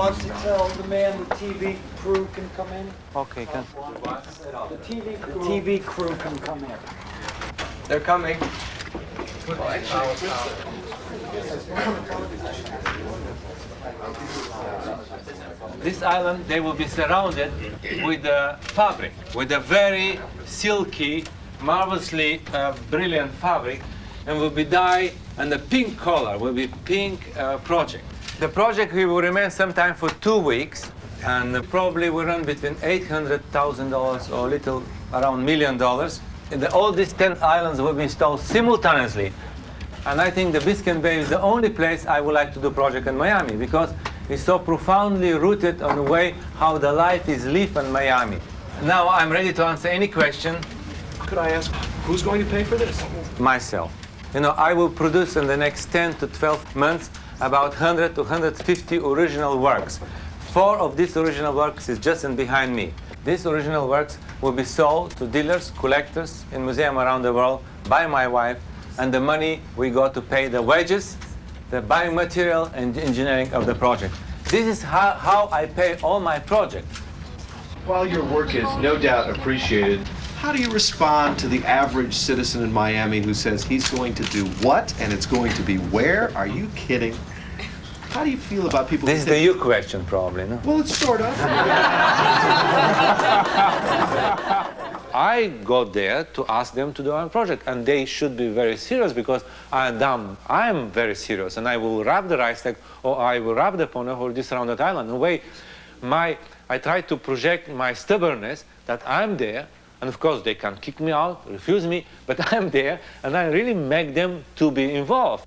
out to tell the man the TV crew can come in? Okay, can. The TV crew can come in. They're coming. This island, they will be surrounded with a fabric, with a very silky, marvelously brilliant fabric, and will be dyed, and the pink color will be pink project. The project will remain sometime for 2 weeks, and probably will run between $800,000 or a little around $1 million. All these 10 islands will be installed simultaneously. And I think the Biscayne Bay is the only place I would like to do project in Miami, because it's so profoundly rooted on the way how the life is lived in Miami. Now I'm ready to answer any question. Could I ask, who's going to pay for this? Myself. You know, I will produce in the next 10 to 12 months about 100 to 150 original works. 4 of these original works is just in behind me. These original works will be sold to dealers, collectors in museums around the world by my wife, and the money we got to pay the wages, the buying material, and the engineering of the project. This is how I pay all my projects. While your work is no doubt appreciated, how do you respond to the average citizen in Miami who says he's going to do what and it's going to be where? Are you kidding? How do you feel about people This is who the you question, probably, no? Well, it's sort of. I got there to ask them to do our project, and they should be very serious, because I'm very serious, and I will rob the Reichstag, or I will rob the Pont-Neuf, or this surrounded island. In a way, I try to project my stubbornness that I'm there, and of course they can kick me out, refuse me, but I'm there, and I really make them to be involved.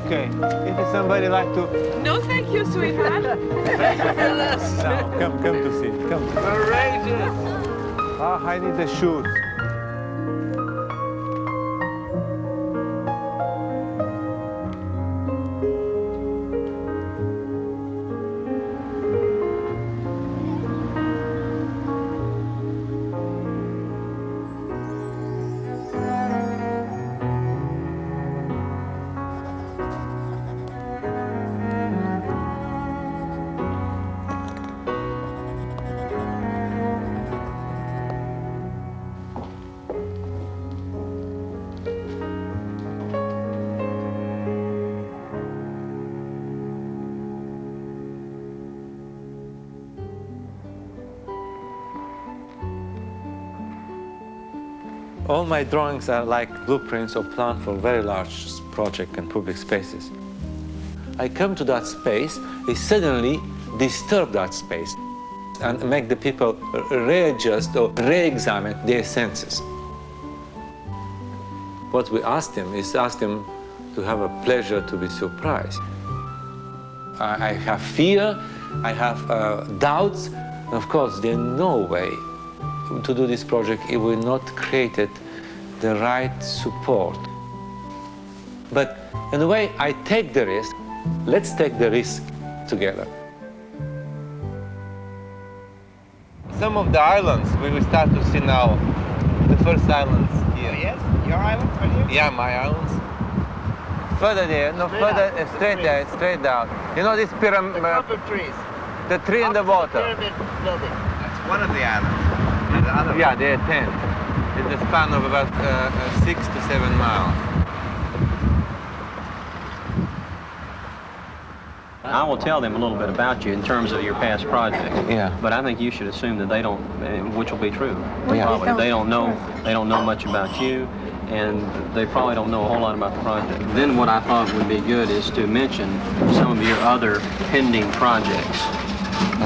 Okay, if somebody like to... No, thank you, sweetheart. No, come to see, come. Courageous. Ah, I need the shoes. All my drawings are like blueprints or plans for very large projects and public spaces. I come to that space, I suddenly disturb that space and make the people readjust or re-examine their senses. What we ask them is to have a pleasure to be surprised. I have fear, I have doubts, and of course there's no way to do this project if we not created the right support. But in a way, I take the risk. Let's take the risk together. Some of the islands we will start to see now. The first islands here. Oh, yes? Your island right here? Yeah, my islands. Further there, no, further, straight there, straight down. You know this pyramid? The clump of trees. The tree in the water. Pyramid building. That's one of the islands. And the other Yeah, there are 10. In the span of about 6 to 7 miles. I will tell them a little bit about you in terms of your past projects. Yeah. But I think you should assume that they don't, which will be true. Yeah. Probably. They don't know much about you, and they probably don't know a whole lot about the project. Then what I thought would be good is to mention some of your other pending projects.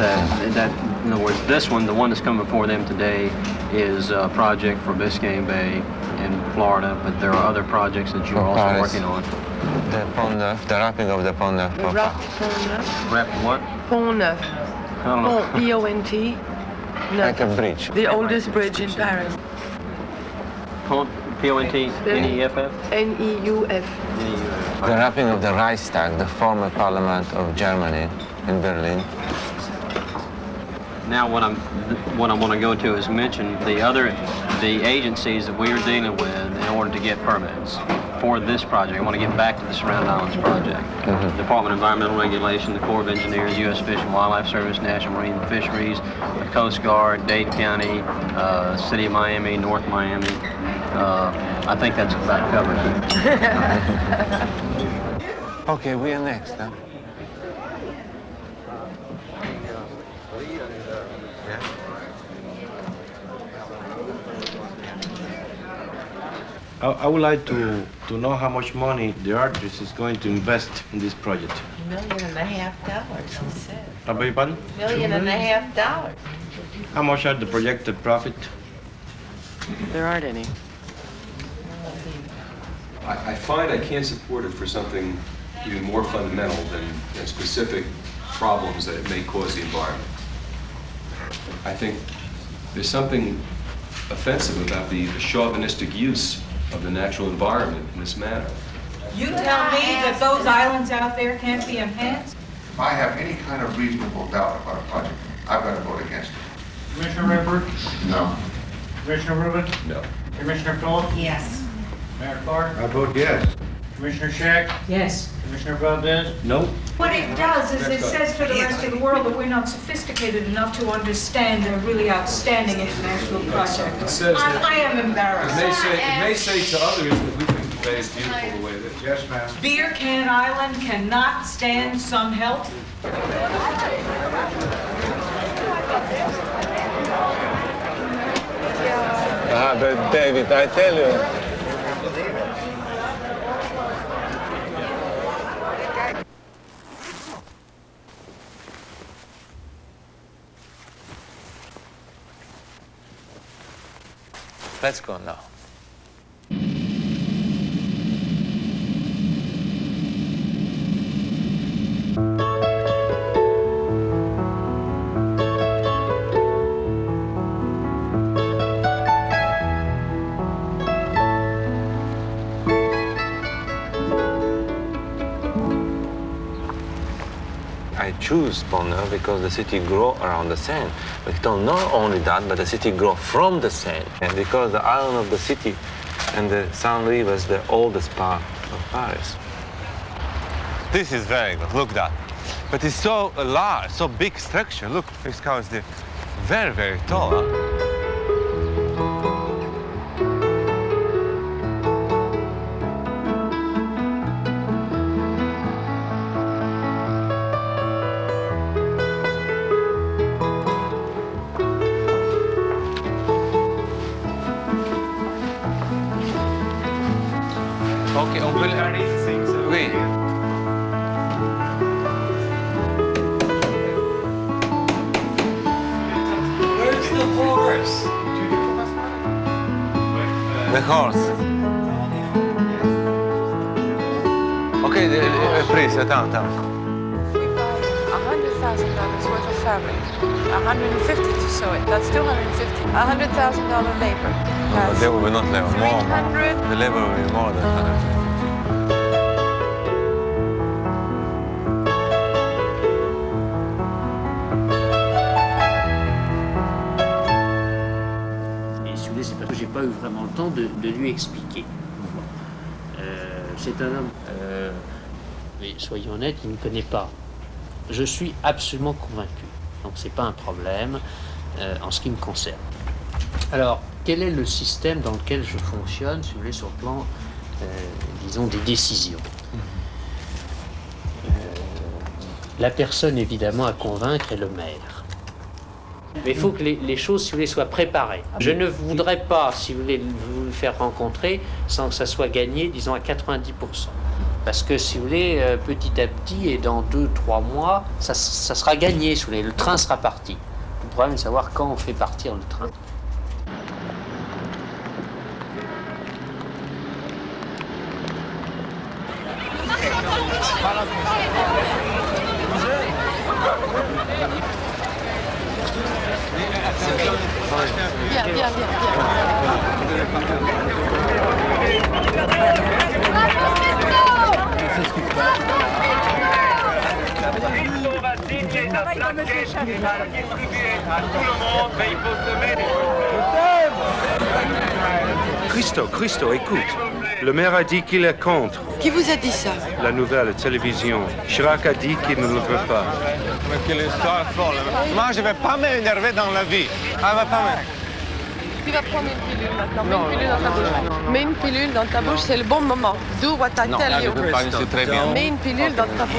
That in other words, this one, the one that's come before them today, is a project for Biscayne Bay in Florida, but there are other projects that you're also Paris. working on. The Pont-Neuf, the wrapping of the Pont-Neuf. Wrap what? Pont-Neuf. I don't know. P-O-N-T. Like a bridge. The oldest bridge in Paris. P-O-N-T-N-E-F-F? N-E-U-F. The wrapping of the Reichstag, the former parliament of Germany in Berlin. Now what I want to go to is mention the agencies that we are dealing with in order to get permits for this project. I want to get back to the Surrounding Islands project. Department of Environmental Regulation, the Corps of Engineers, U.S. Fish and Wildlife Service, National Marine and Fisheries, the Coast Guard, Dade County, City of Miami, North Miami. I think that's about covered. Okay, we are next, huh? I would like to know how much money the artist is going to invest in this project. $1.5 million, he said. I beg your pardon? $1.5 million. How much are the projected profit? There aren't any. I find I can't support it for something even more fundamental than specific problems that it may cause the environment. I think there's something offensive about the chauvinistic use of the natural environment in this manner. You tell me that those islands out there can't be enhanced? If I have any kind of reasonable doubt about a project, I've got to vote against it. Commissioner Redford? No. Commissioner Rubin? No. Commissioner Phillips? Yes. Mayor Clark? I vote yes. Commissioner Shack? Yes. Commissioner Valdez? No? What it does is it says to the rest of the world that we're not sophisticated enough to understand their really outstanding international project. It says that I am embarrassed. it may say to others that we think the bay is beautiful the way it is. Yes, ma'am. Beer Can Island cannot stand some help. But David, I tell you. Let's go now. I choose Pont-Neuf because the city grow around the Seine. But not only that, but the city grow from the Seine. And because the island of the city and the Seine River is the oldest part of Paris. This is very good, look that. But it's so large, so big structure. Look, this house is very, very tall. Huh? Ok, on peut le... Oui. Where's the horse? The horse. Okay, please, attends. $100,000 worth of fabric. 150 to sew it. That's $250. $100,000 labor. But they will not labor more. 300. The labor will be more than 150. C'est parce que j'ai pas eu vraiment le temps de lui expliquer. C'est un homme, mais soyons honnêtes, il ne connaît pas. Je suis absolument convaincu. Donc c'est pas un problème en ce qui me concerne. Alors, quel est le système dans lequel je fonctionne, si vous voulez, sur le plan, disons, des décisions? La personne, évidemment, à convaincre est le maire. Mais il faut que les choses, si vous voulez, soient préparées. Je ne voudrais pas, si vous voulez, vous le faire rencontrer sans que ça soit gagné, disons, à 90%. Parce que, si vous voulez, petit à petit, et dans 2-3 mois, ça sera gagné, si vous voulez, le train sera parti. Le problème est de savoir quand on fait partir le train. Viens, viens, Christo, écoute. Le maire a dit qu'il est contre. Qui vous a dit ça? La nouvelle télévision. Chirac a dit qu'il ne le veut pas. Mais quelle histoire folle. Moi, je ne vais pas m'énerver dans la vie. Ah, va pas Tu vas prendre une pilule maintenant. Mets une pilule dans ta bouche. Mets une pilule dans ta bouche, c'est le bon moment. Do what I tell you. c'est très bien. Mets une pilule dans ta bouche.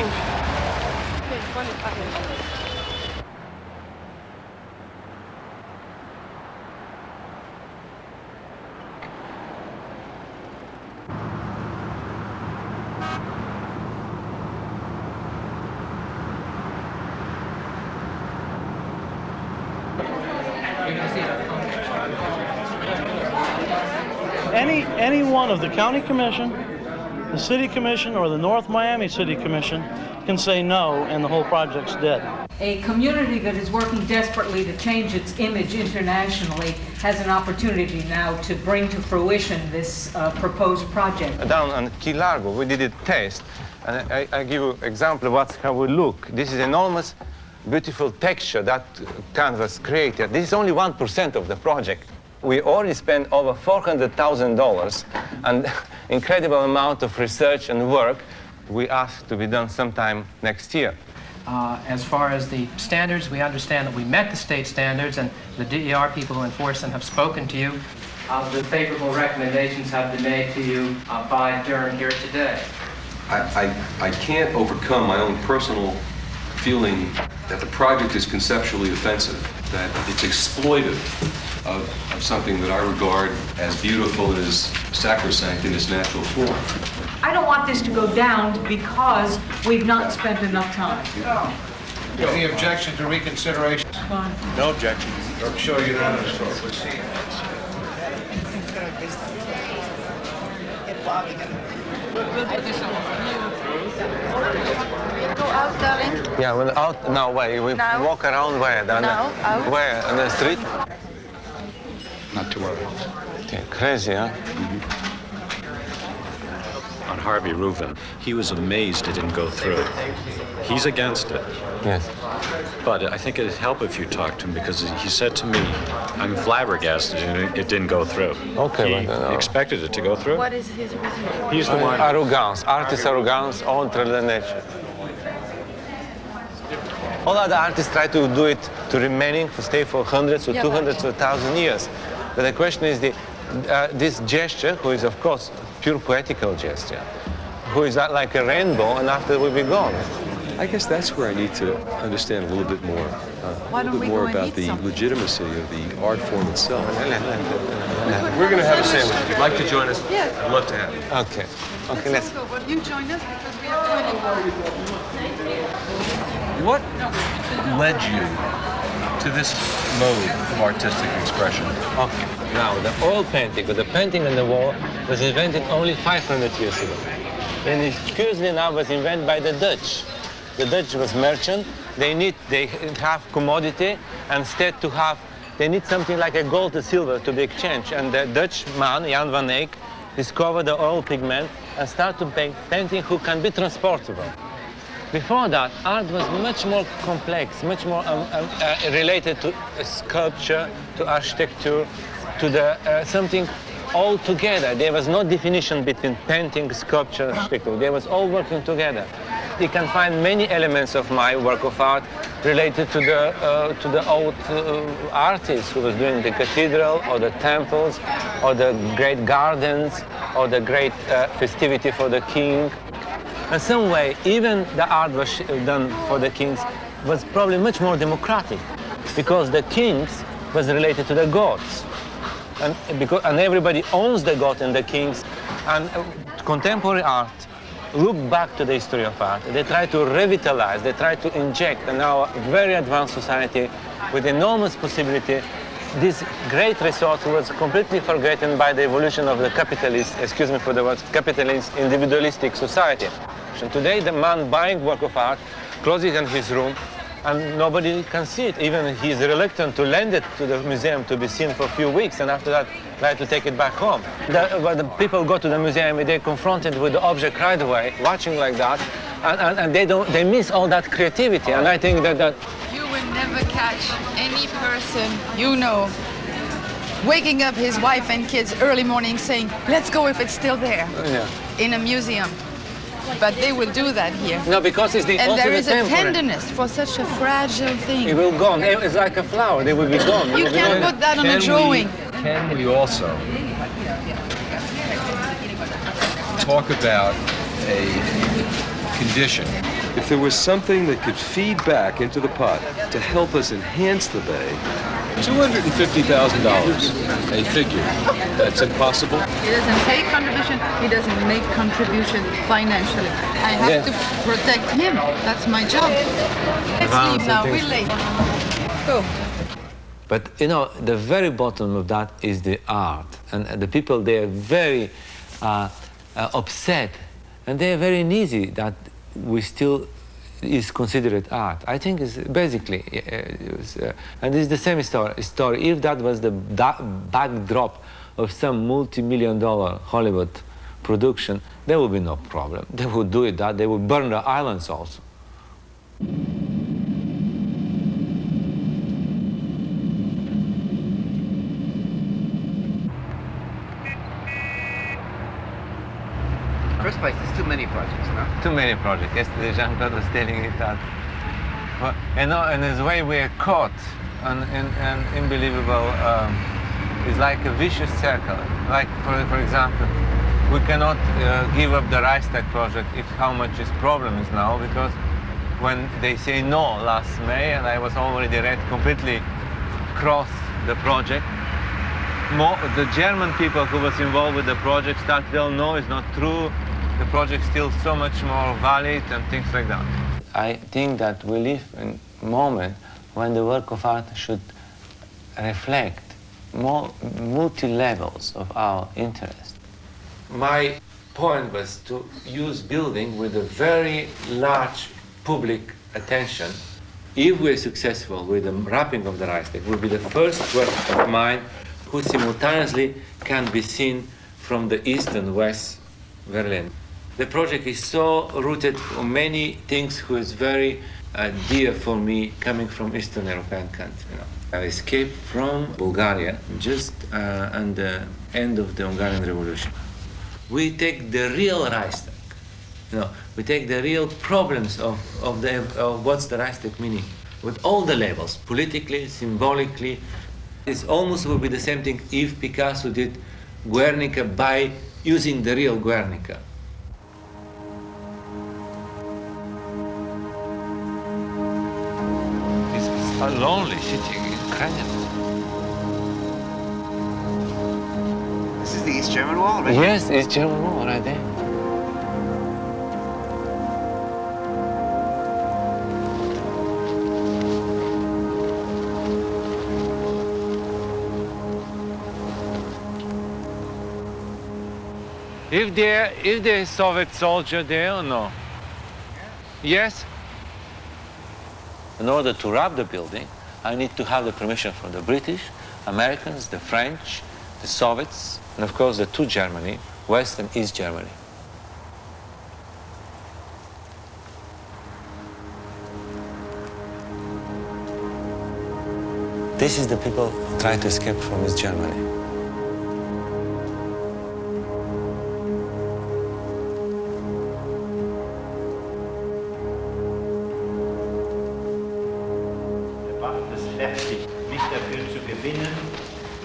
Any one of the county commission, the city commission, or the North Miami City Commission can say no, and the whole project's dead. A community that is working desperately to change its image internationally has an opportunity now to bring to fruition this proposed project. Down on Key Largo, we did a test, and I give you example of how we look. This is enormous, beautiful texture that canvas created. This is only 1% of the project. We already spent over $400,000 and incredible amount of research and work we asked to be done sometime next year. As far as the standards, we understand that we met the state standards, and the DER people who enforce them have spoken to you. The favorable recommendations have been made to you by Durham here today. I can't overcome my own personal feeling that the project is conceptually offensive, that it's exploitive of something that I regard as beautiful and as sacrosanct in its natural form. I don't want this to go down because we've not spent enough time. Any objection to reconsideration? Fine. No objection. I'll show you unanimous vote. Go out, darling. Yeah, well, out now. Where we Now. walk around where? Now, out. Where on the street? Not too early. Okay, crazy, huh? On Harvey Reuven, he was amazed it didn't go through. He's against it. Yes. But I think it'd help if you talked to him, because he said to me, I'm flabbergasted it didn't go through. Okay, He but expected it to go through. What is his reason? He's the one. Arrogance, artist arrogance, entre the nature. All other artists try to do it to remaining, to stay for hundreds or 200 or 1,000 years. But the question is this gesture, who is of course pure poetical gesture, who is like a rainbow, and after will be gone. I guess that's where I need to understand a little bit more, about the legitimacy of the art form itself. We're going to have a sandwich. If you'd like to join us, Yes. I'd love to have you. Okay. Okay, let's. go. Will you join us because we are What led you to this mode of artistic expression? Okay. Now, the oil painting, or the painting on the wall, was invented only 500 years ago. And it, curiously enough, was invented by the Dutch. The Dutch was merchant. They have commodity, and instead they need something like a gold or silver to be exchanged. And the Dutch man, Jan van Eyck, discovered the oil pigment and started to paint painting who can be transportable. Before that, art was much more complex, much more related to sculpture, to architecture, to the something all together. There was no definition between painting, sculpture, architecture. They was all working together. You can find many elements of my work of art related to the old artists who was doing the cathedral or the temples or the great gardens or the great festivity for the king. In some way, even the art was done for the kings was probably much more democratic, because the kings was related to the gods, and everybody owns the god and the kings. And contemporary art look back to the history of art. They try to revitalize, they try to inject in our very advanced society with enormous possibility. This great resource was completely forgotten by the evolution of the capitalist, excuse me for the word, capitalist individualistic society. And today the man buying work of art closes it in his room, and nobody can see it. Even he's reluctant to lend it to the museum to be seen for a few weeks, and after that, like to take it back home. But the people go to the museum, they're confronted with the object right away, watching like that, and they miss all that creativity. And I think that You will never catch any person you know waking up his wife and kids early morning saying, let's go if it's still there, in a museum. But they will do that here. No, because it's and also there the is a temporary. tenderness for such a fragile thing. It will go. It's like a flower. They will be gone. You can't put that on a drawing. Can we also talk about a condition? If there was something that could feed back into the pot to help us enhance the bay, $250,000, a figure. That's impossible. He doesn't take contribution, he doesn't make contribution financially. I have to protect him. That's my job. Let's leave now, we're late. Go. But you know, the very bottom of that is the art, and the people, they are very upset, and they are very uneasy that we still is considered art. I think it's basically, and it's the same story. If that was the backdrop of some multi-million-dollar Hollywood production, there would be no problem. They would do it. That they would burn the islands also. First place, there's too many projects, no? Too many projects. Yesterday, Jean-Claude was telling me that. Well, you know, in this way, we are caught in an unbelievable. It's like a vicious circle. Like, for example, we cannot give up the Reichstag project if how much its problem is now, because when they say no last May, and I was already completely cross the project, the German people who was involved with the project start to tell no, it's not true. The project is still so much more valid and things like that. I think that we live in a moment when the work of art should reflect more multi-levels of our interest. My point was to use building with a very large public attention. If we're successful with the wrapping of the Reichstag, it will be the first work of mine who simultaneously can be seen from the east and west Berlin. The project is so rooted on many things who is very dear for me coming from Eastern European countries. You know. I escaped from Bulgaria just at the end of the Hungarian Revolution. We take the real Reichstag. You know, we take the real problems of what's the Reichstag meaning, with all the levels, politically, symbolically. It almost would be the same thing if Picasso did Guernica by using the real Guernica. It's a lonely city, incredible. This is the East German Wall, right? Yes, it's German Wall right there. If there is Soviet soldier there or no? Yes? In order to wrap the building, I need to have the permission from the British, Americans, the French, the Soviets, and of course the two Germany, West and East Germany. This is the people trying to escape from East Germany.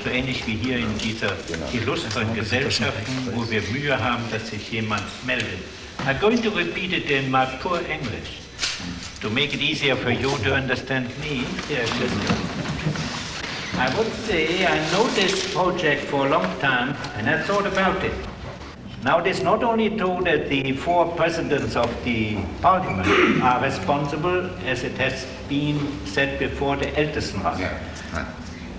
So ähnlich wie hier in dieser illustren Gesellschaft, wo wir Mühe haben, dass sich jemand meldet. I'm going to repeat it in my poor English, to make it easier for you to understand me. I would say I know this project for a long time, and I thought about it. Now it is not only true that the four presidents of the parliament are responsible, as it has been said before, the Ältestenrat.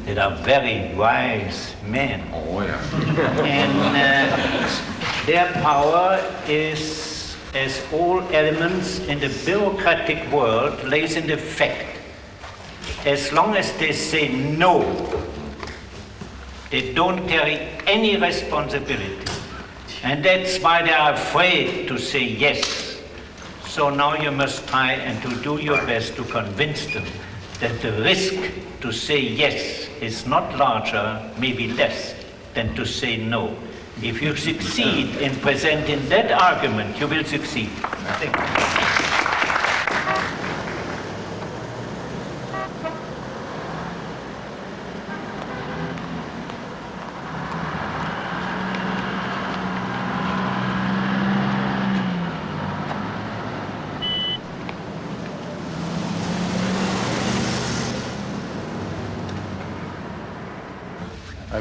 They are very wise men. Oh, yeah. And their power is as all elements in the bureaucratic world, lays in the fact, as long as they say no, they don't carry any responsibility. And that's why they are afraid to say yes. So now you must try and to do your best to convince them that the risk to say yes is not larger, maybe less, than to say no. If you succeed in presenting that argument, you will succeed. Thank you.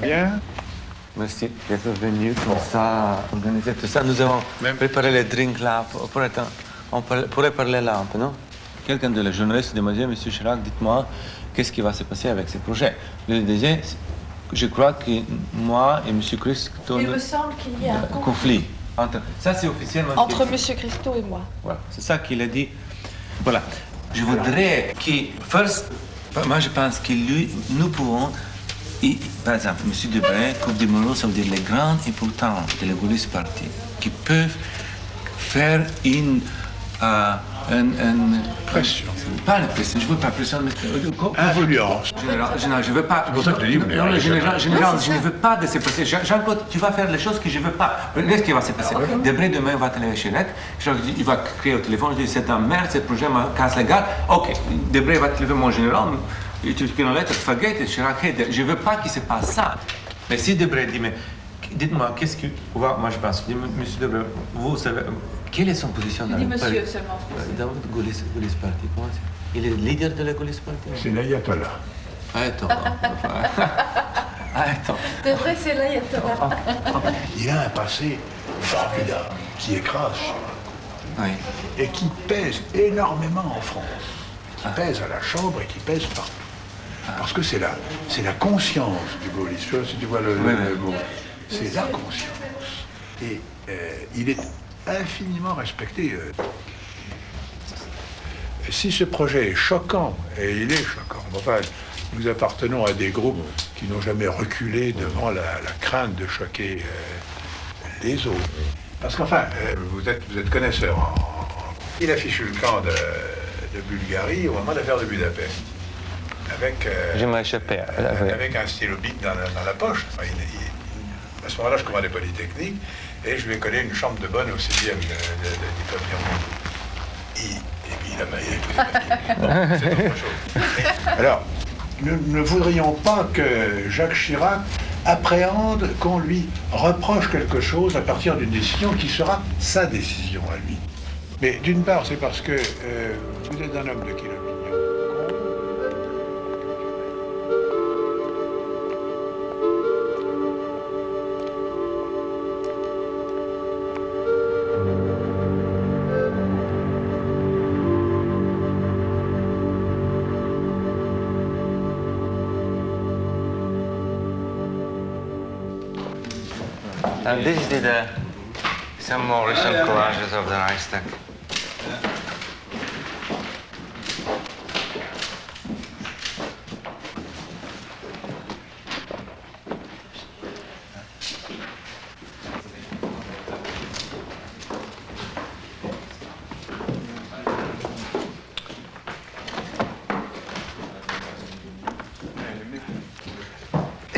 Bien. Merci d'être venu comme ça, organiser tout ça. Nous avons préparé les drinks là. On pourrait parler là un peu, non? Quelqu'un de les journalistes demandait, Monsieur Chirac, dites-moi, qu'est-ce qui va se passer avec ces projets? Je disais, je crois que moi et Monsieur Christo... Il me semble qu'il y a un conflit. Ça, c'est officiellement... Entre Monsieur Christo et moi. Voilà, c'est ça qu'il a dit. Voilà. Je voudrais que, moi je pense que nous pouvons... par exemple, M. Debré, Coupe de Moreau, ça veut dire les grands importants de la gaulliste partie, qui peuvent faire une pression. Pas une pression, je ne veux pas pression, mais influence. Général, je ne veux pas. C'est pour ça que je te dis, vous non, général, je ne veux pas de se passer. Jean-Claude, tu vas faire les choses que je ne veux pas. Qu'est-ce qui va se passer? Debré demain va télé chez Net, il va crier au téléphone, je dis c'est un merde, ce projet me casse les gars. Ok, Debré va téléphoner mon général. Et tu écris une lettre, forget it, Chirac, je ne veux pas qu'il se passe ça. Mais si Debré dit, mais dites-moi, qu'est-ce que... Moi, je pense, Monsieur Debré, vous savez, quelle est son position dans le Paris? Monsieur seulement. Dans le gaulliste parti, comment c'est? Il est le leader de la gaulliste parti? C'est l'ayatollah. Attends. Debré, c'est l'ayatollah. Il a un passé formidable qui écrase Chirac. Oui. Et qui pèse énormément en France. Qui pèse à la Chambre et qui pèse partout. Parce que c'est la conscience du gaullisme, si tu vois le mot. C'est la conscience. Et il est infiniment respecté. Si ce projet est choquant, et il est choquant, enfin, nous appartenons à des groupes qui n'ont jamais reculé devant la crainte de choquer les autres. Parce qu'enfin, vous êtes connaisseur. Il a fichu le camp de Bulgarie au moment de l'affaire de Budapest. Avec, avec un stylo bic dans la poche. Enfin, à ce moment-là, je commandais Polytechnique et je lui ai collé une chambre de bonne au 6e diplôme d'Irlande. Et puis il a épousé ma fille. Bon, c'est autre chose. Alors, nous ne voudrions pas que Jacques Chirac appréhende qu'on lui reproche quelque chose à partir d'une décision qui sera sa décision à lui. Mais d'une part, c'est parce que vous êtes un homme de qui l'opinion. And this is some more recent collages of the Reichstag.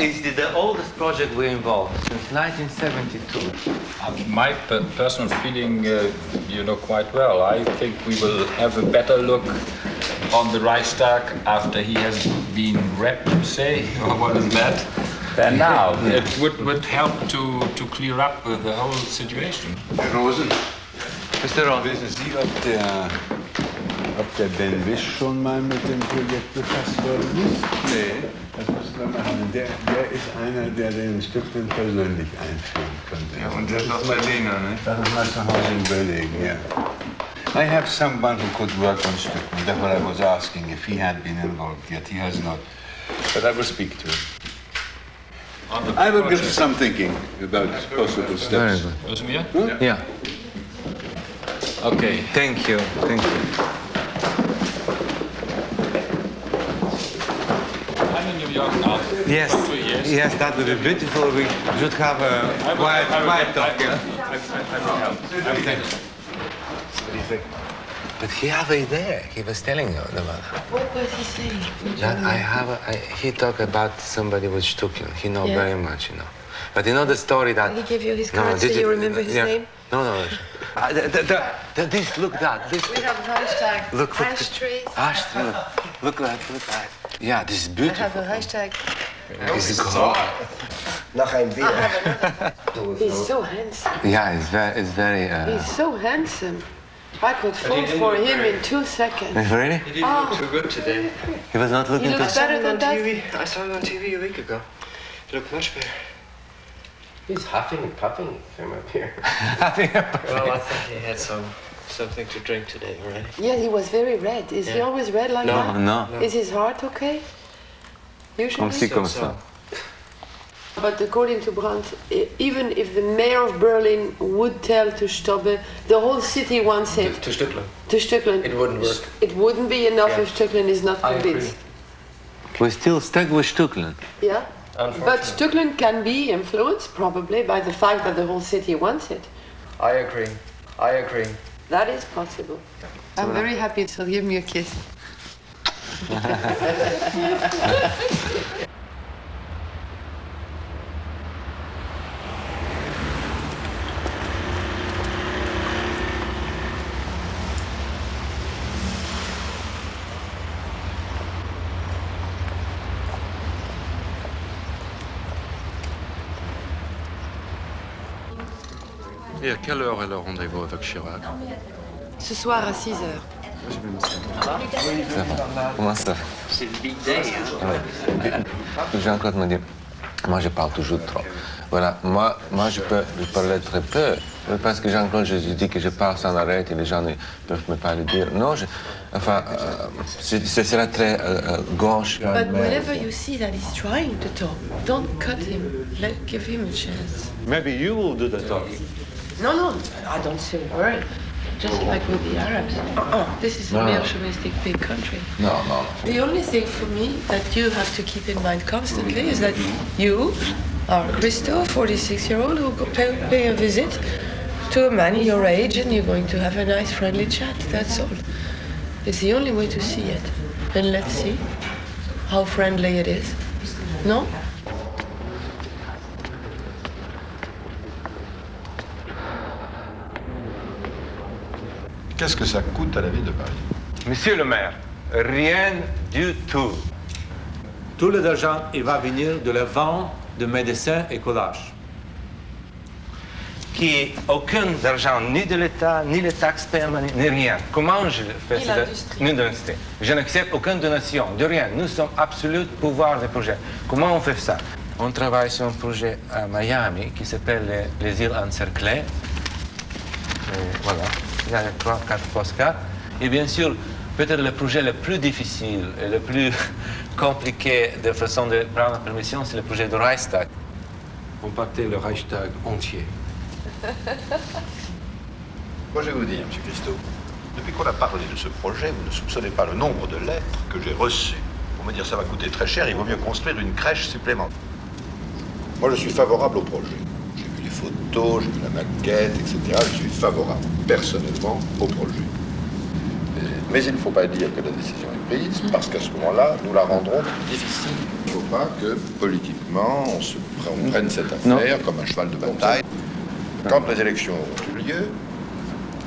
It's the oldest project we're involved since 1972. My personal feeling, you know quite well. I think we will have a better look on the Reichstag after he has been wrapped, say, or what is that, than now. It would help to clear up the whole situation. Rosen. Mr. Rosen. Wissen Sie, ob der Ben Wisch schon mal mit dem Projekt befasst worden ist? Nee. Das müssen wir machen. Der ist einer, der den Stiftung persönlich einführen könnte. Ja, und der ist aus Berliner, ne? Das ist mal zu Hause in Berlin, ja. I have someone who could work on Stiftung. That's what I was asking, if he had been involved yet. He has not. But I will speak to him. I will give some thinking about possible steps. Yeah. Okay, thank you, thank you. I'm in New York now. Yes, For 2 years. yes, that would be beautiful. We should have a quiet talk. Yeah? I will help. What do you think? But he have a idea. He was telling you about What was he saying? that he talked about somebody with Stuckian. He know Yes. very much, you know. But you know the story that... He gave you his No, card so did you remember his yeah. name? No. This, look that. This. We have Reichstag. Look, Ashtrays. Ashtray. Look that. Yeah, this is I beautiful. have a Reichstag. It's gold. Noch ein Bier. He's so handsome. Yeah, it's very... He's so handsome. I could fall for him in 2 seconds. Really? He didn't look too good today. He was not looking He looks to... better than that. I saw him on TV a week ago. He looked much better. He's huffing and puffing from up here. Well, I thought he had something to drink today already. Yeah, he was very red. Is he Yeah. always red like that? No. Is his heart okay? Comme ci, Usually? comme ça. But according to Brandt, even if the mayor of Berlin would tell to Stobbe, the whole city wants it. To Stücklen. To Stücklen. It wouldn't work. It wouldn't be enough Yeah. if Stücklen is not I agree. convinced. We're still stuck with Stuckian. Yeah? But Stücklen can be influenced probably by the fact that the whole city wants it. I agree. That is possible. I'm very happy, so give me a kiss. Et à quelle heure est le rendez-vous avec Chirac? Ce soir à 6 heures. Comment ça? C'est le big day. Hein? Jean-Claude me dit, moi je parle toujours trop. Voilà, moi je peux parler très peu. Parce que Jean-Claude, je dis que je parle sans arrêt et les gens ne peuvent me pas le dire. Non, ce sera très gauche. But whenever you see that he's trying to talk, don't cut him. Give him a chance. Maybe you will do the talk. No, I don't say a word. Just like with the Arabs. This is a No. militaristic big country. No. The only thing for me that you have to keep in mind constantly is that you are Christo, 46-year-old, who pay a visit to a man your age, and you're going to have a nice friendly chat. That's all. It's the only way to see it. And let's see how friendly it is. No? Qu'est-ce que ça coûte à la ville de Paris? Monsieur le maire, rien du tout. Tout l'argent, il va venir de la vente de médecins et collages. Qui est aucun argent ni de l'État, ni les taxes permanentes, ni rien. Comment je fais ça? Ni l'industrie. Je n'accepte aucune donation, de rien. Nous sommes absolu pouvoir des projets. Comment on fait ça? On travaille sur un projet à Miami qui s'appelle les îles encerclées. Et voilà, il y a 3-4 postcards. Et bien sûr, peut-être le projet le plus difficile et le plus compliqué de façon de prendre la permission, c'est le projet de Reichstag. Compacter le Reichstag entier. Moi, je vais vous dire, M. Christo, depuis qu'on a parlé de ce projet, vous ne soupçonnez pas le nombre de lettres que j'ai reçues pour me dire ça va coûter très cher, il vaut mieux construire une crèche supplémentaire. Moi, je suis favorable au projet. J'ai vu les photos, j'ai vu la maquette, etc. Je suis favorable, personnellement, au projet. Mais il ne faut pas dire que la décision est prise, parce qu'à ce moment-là, nous la rendrons difficile. Il ne faut pas que, politiquement, on prenne cette affaire comme un cheval de bataille. Quand les élections auront eu lieu,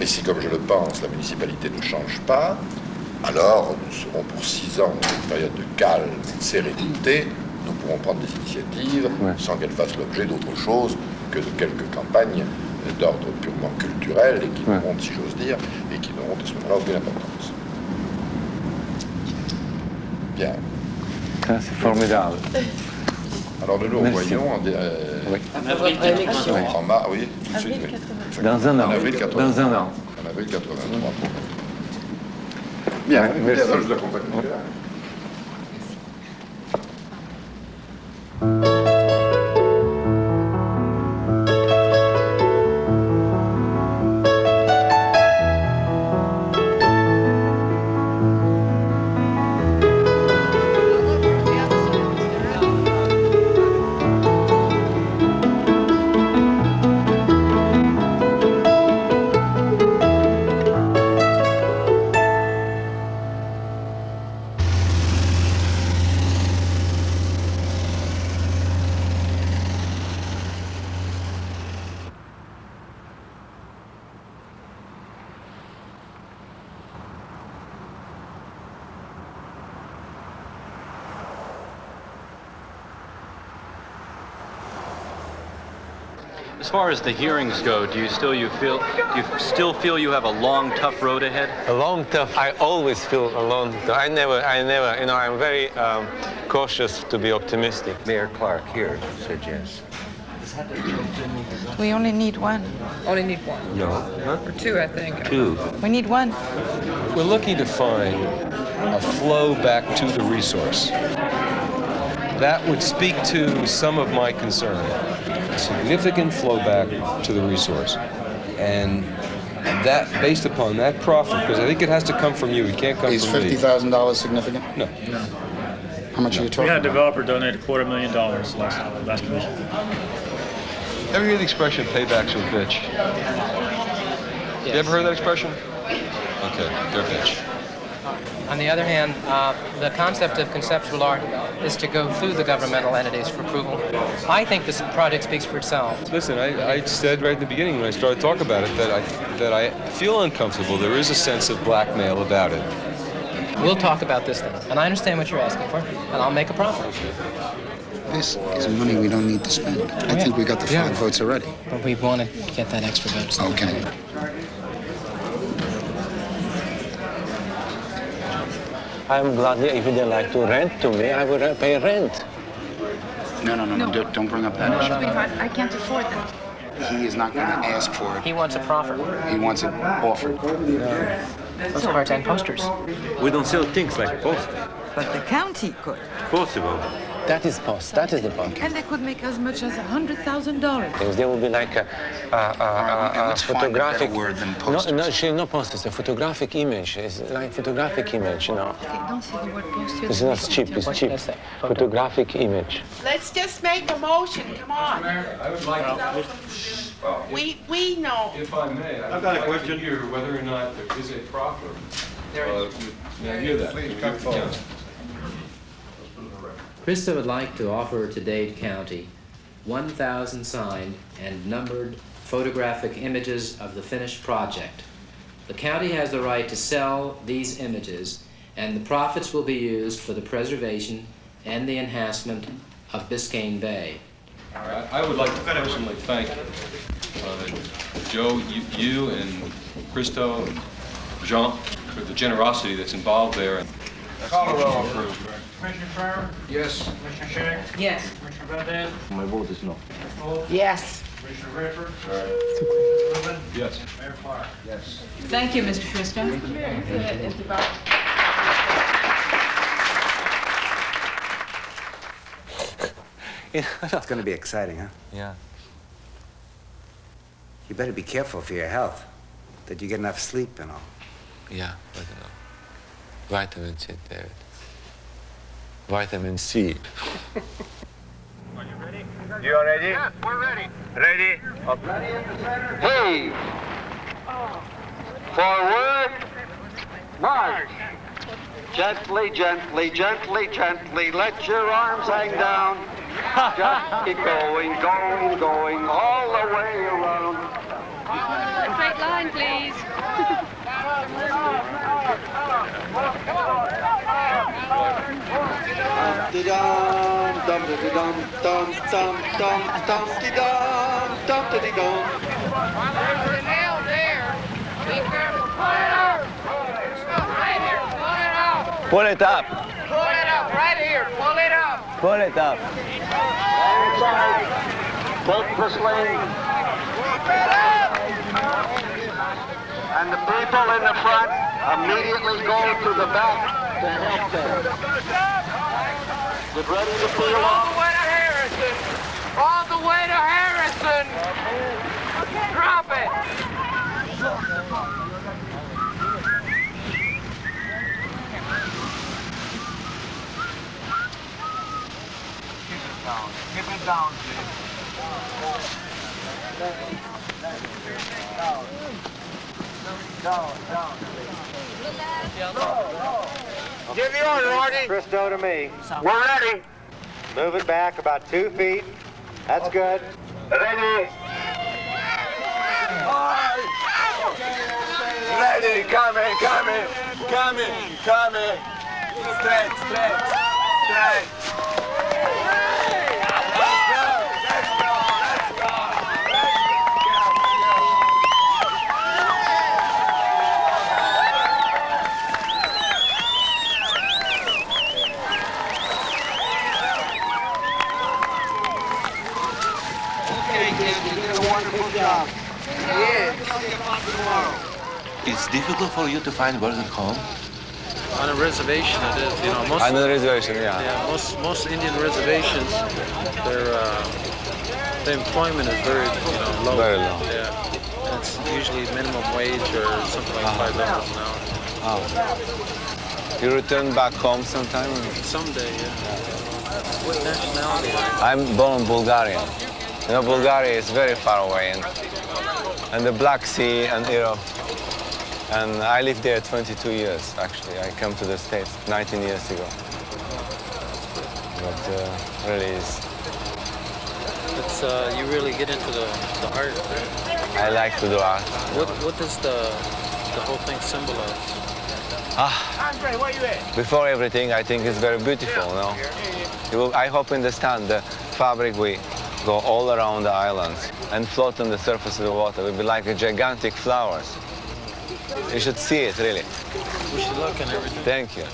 et si, comme je le pense, la municipalité ne change pas, alors nous serons pour 6 ans dans une période de calme et de sérénité. Nous pourrons prendre des initiatives sans qu'elles fassent l'objet d'autre chose que de quelques campagnes d'ordre purement culturel et qui n'auront, si j'ose dire, et qui n'auront à ce moment-là aucune importance. Bien. Ça, c'est formidable. Alors nous nous revoyons en Avril 83. en mars, oui, tout de suite, Avril oui. 83. Dans un an. En avril 83. Dans un an. En avril 83. Bien, merci. Alors je vous accompagne. As far as the hearings go, do you still feel you have a long, tough road ahead? A long, tough. I always feel a long. I never. You know, I'm very cautious to be optimistic. Mayor Clark here said yes. We only need one. Only need one. No. Or two, I think. Two. We need one. We're looking to find a flow back to the resource. That would speak to some of my concern. A significant flow back to the resource. And that, based upon that profit, because I think it has to come from you, it can't come Is from me. $50,000 significant? No. How much are you We talking had a about? developer donate $250,000 last commission. Ever hear the expression, payback's a bitch? You ever heard that expression? Okay, they're a bitch. On the other hand, the concept of conceptual art is to go through the governmental entities for approval. I think this project speaks for itself. Listen, I said right at the beginning when I started talking about it that I feel uncomfortable. There is a sense of blackmail about it. We'll talk about this then, and I understand what you're asking for, and I'll make a profit. This is money we don't need to spend. I think we got the 5 votes already. But we want to get that extra vote. Okay. I'm gladly, if they'd like to rent to me, I would pay rent. No. Don't bring up that issue. I can't afford that. He is not going to ask for it. He wants a proffer. He wants it offered. Those are part-time posters. We don't sell things like poster. But the county could. Possible. That is post. That is the point. And they could make as much as $100,000. There will be like a let's find a better photographic word than posters. No posters. A photographic image. It's like photographic image, you know. Okay, don't say the word poster. It's not cheap. It's cheap. Photographic image. Let's just make a motion, come on. I would like to... We know. If I may, I've got a question here whether or not there is a proffer. There is. May I hear that? Please come forward. Christo would like to offer to Dade County 1,000 signed and numbered photographic images of the finished project. The county has the right to sell these images, and the profits will be used for the preservation and the enhancement of Biscayne Bay. I would like to personally thank Joe, you and Christo and Jean for the generosity that's involved there. Colorado approved. Commissioner Farmer? Yes. Commissioner Shea? Yes. Commissioner Van My vote is no. Yes. Commissioner Redford? Rubin? Yes. Mayor Clark? Yes. Thank you, Mr. Christo. It's going to be exciting, huh? Yeah. You better be careful for your health, that you get enough sleep and all. Yeah, but vitamin C, David. Vitamin C. You are ready? Yes, we're ready. Ready? Okay. Hey! Forward! March! Gently, gently, gently, gently. Let your arms hang down. Just keep going, going, going, all the way around. Straight line, please. Dum dum dum dum dum dum dum dum dum dum dum. There's a nail there. Be careful. Pull it out. Right here. Pull it out. Pull it up. Pull it up. Right here. Pull it up. Pull it up. Inside. Take the sling. And the people in the front immediately go to the back to help them. Get ready to peel All off. the way to Harrison. All the way to Harrison. Drop it. Keep it down, please. Down. Give the order, Artie. Christo to me. We're ready. Move it back about 2 feet. That's good. Ready. Ready. Coming. Straight. Let's go. it's difficult for you to find work at home? On a reservation, it is. You know, most. On a reservation, yeah. Yeah, most Indian reservations, the employment is very, low. Very low. Yeah, and it's usually minimum wage or something like $5 an hour. Oh. You return back home sometime? Someday, yeah. What nationality are you? I'm born Bulgarian. You know, Bulgaria is very far away, and the Black Sea and Europe. And I lived there 22 years, actually. I came to the States 19 years ago. But really is. It's you really get into the art. Right? I like to do art. What does the whole thing symbolize? Andre, where you at? Before everything, I think it's very beautiful, no? You will, I hope you understand the fabric we go all around the islands and float on the surface of the water. It will be like a gigantic flowers. You should see it, really. We should look and everything. Thank you.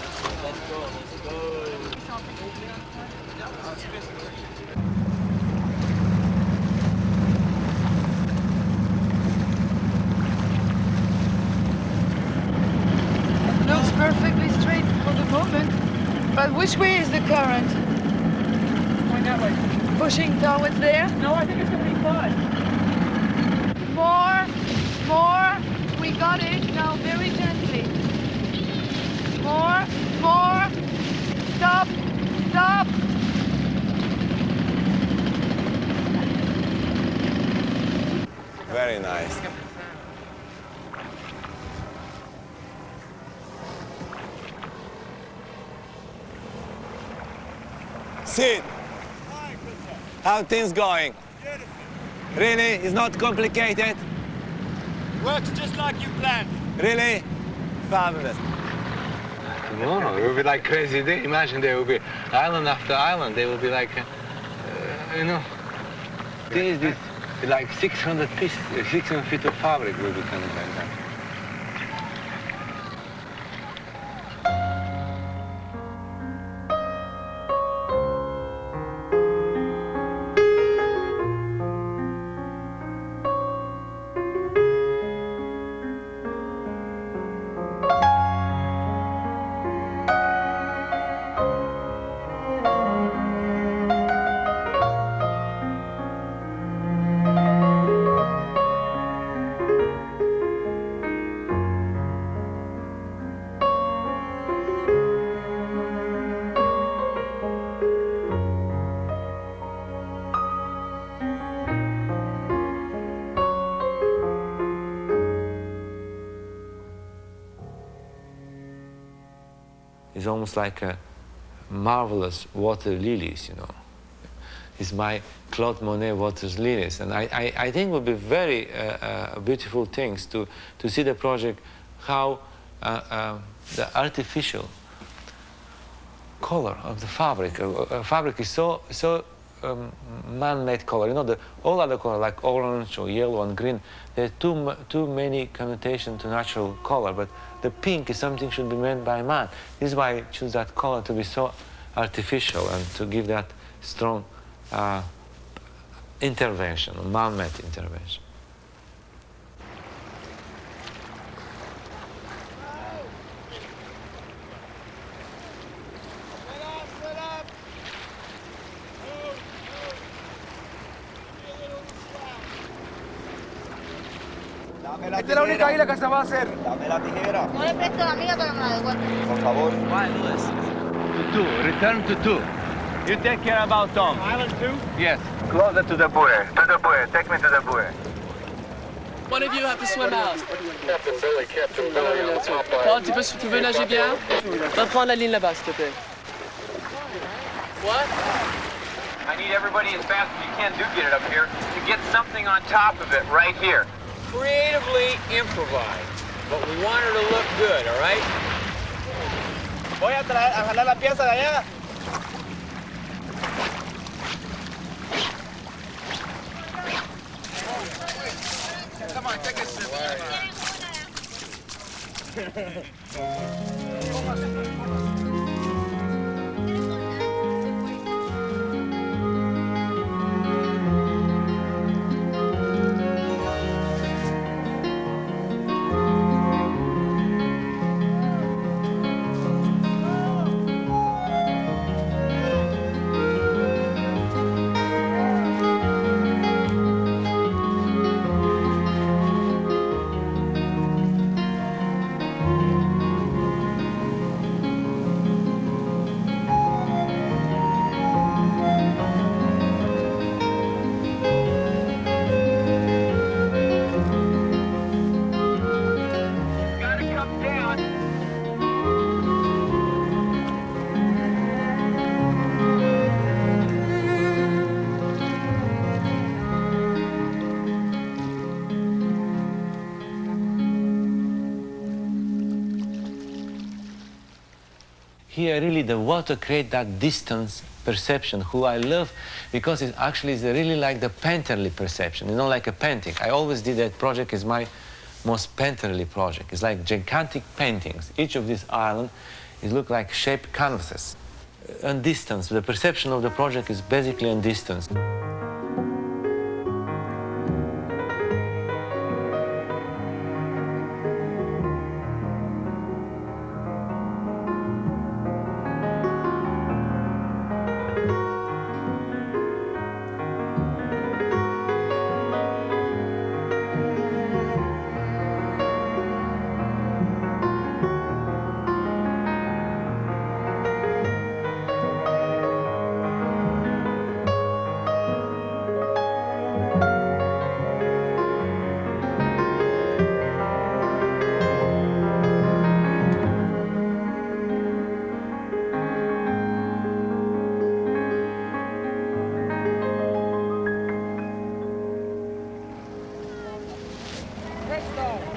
Looks perfectly straight for the moment. But which way is the current? Going that way. Pushing towards there? No, I think it's going to be fun. More. We got it. Now very gently. More. Stop. Very nice. Sid, how things going? Really? It's not complicated? Works just like you planned. Really? Fabulous. No, it will be like crazy day. Imagine there will be island after island. They will be like, this like 600 pieces, 600 feet of fabric will be coming like that. It's almost like a marvelous water lilies, It's my Claude Monet water lilies. And I think it would be very beautiful things to see the project, how the artificial color of the fabric. Fabric is so man-made color. All other color, like orange or yellow and green, there are too many connotations to natural color, but the pink is something should be made by man. This is why I choose that color to be so artificial and to give that strong intervention, man-made intervention. Esta es la única isla que se va a hacer. Dame la tijera. No le presto la mía, pero me la devuelve. Por favor. Why, Louis? To 2. Return to 2. You take care about Tom. Island 2? Yes. Closer to the buoy. Take me to the buoy. One of you have to swim out. Captain Billy. Paul, tu veux nager bien? Va prendre la ligne là-bas, s'il te plaît. What? I need everybody as fast as you can get it up here to get something on top of it right here. Creatively improvise, but we want her to look good, all right? Voy a jalar la pieza de allá. Come on, take it. here really the water creates that distance perception, who I love because it actually is really like the painterly perception, like a painting. I always did that project is my most painterly project. It's like gigantic paintings. Each of these islands look like shaped canvases. On distance, the perception of the project is basically on distance.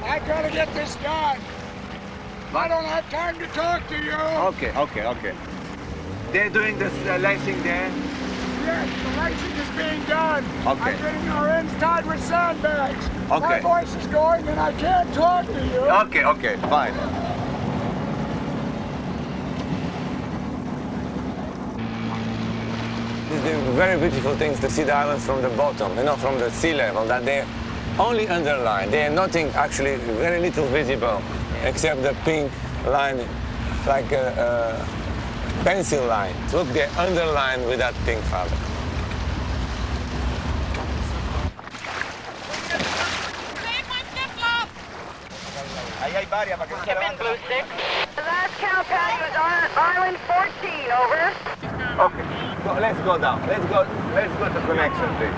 I gotta get this done. I don't have time to talk to you. Okay. They're doing this lacing there? Yes, the lacing is being done. Okay. I'm getting our ends tied with sandbags. Okay. My voice is going and I can't talk to you. Okay, fine. It's the very beautiful things to see the islands from the bottom, from the sea level, that they're only underlined. They are nothing, actually, very little visible, except the pink line, like a pencil line. Look, they're underlined with that pink fabric. Blue 6. The last count pass was on Island 14, over. Okay, let's go down. Let's go to connection, please.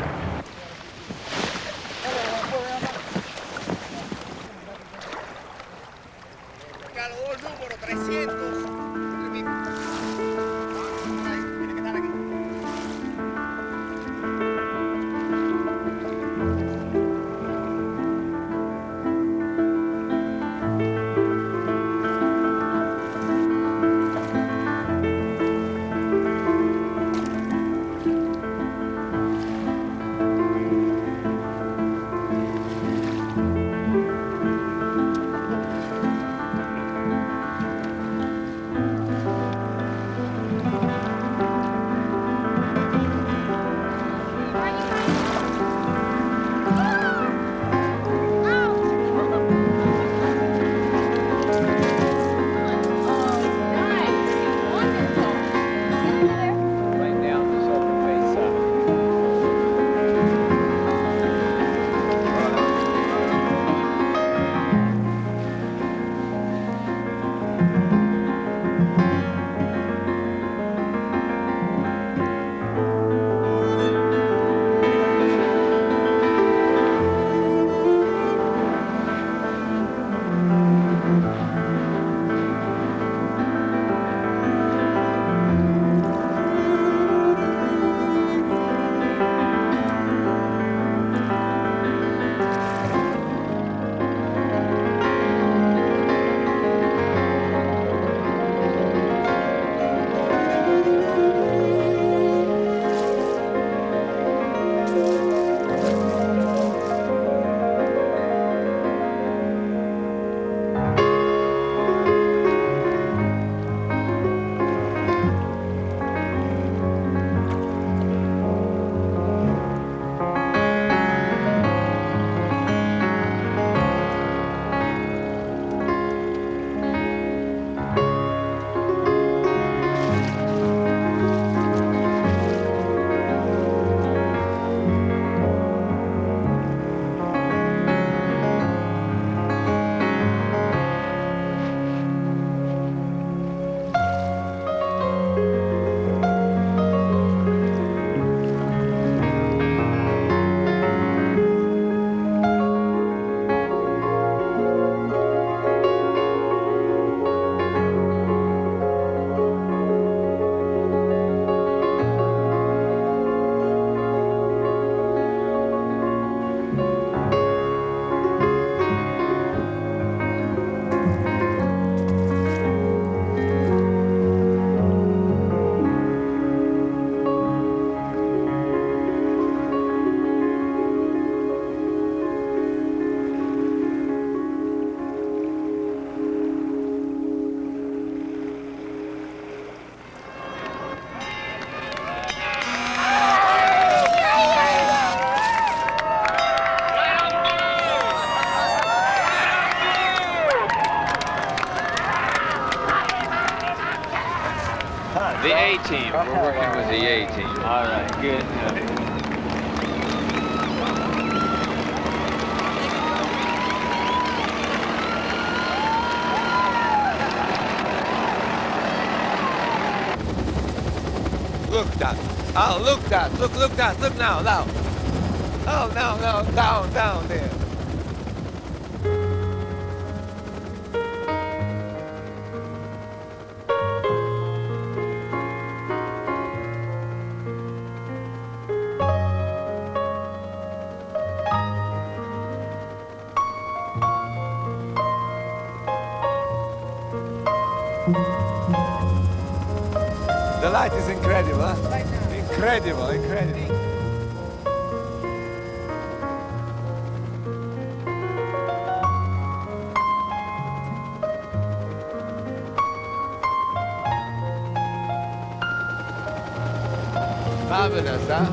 The A team. We're working with the A team. All right, good. Look that. Oh, look that. Look that. Look now. Oh, no. Down there. The light is incredible, huh? Incredible. Marvelous, huh?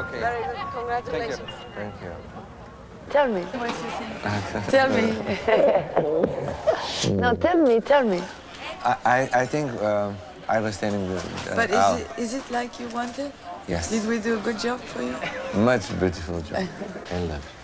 Okay. Very good. Congratulations. Thank you. Tell me. Tell me. No, tell me. I think I was standing the But is it like you wanted? Yes. Did we do a good job for you? Much beautiful job. I love it.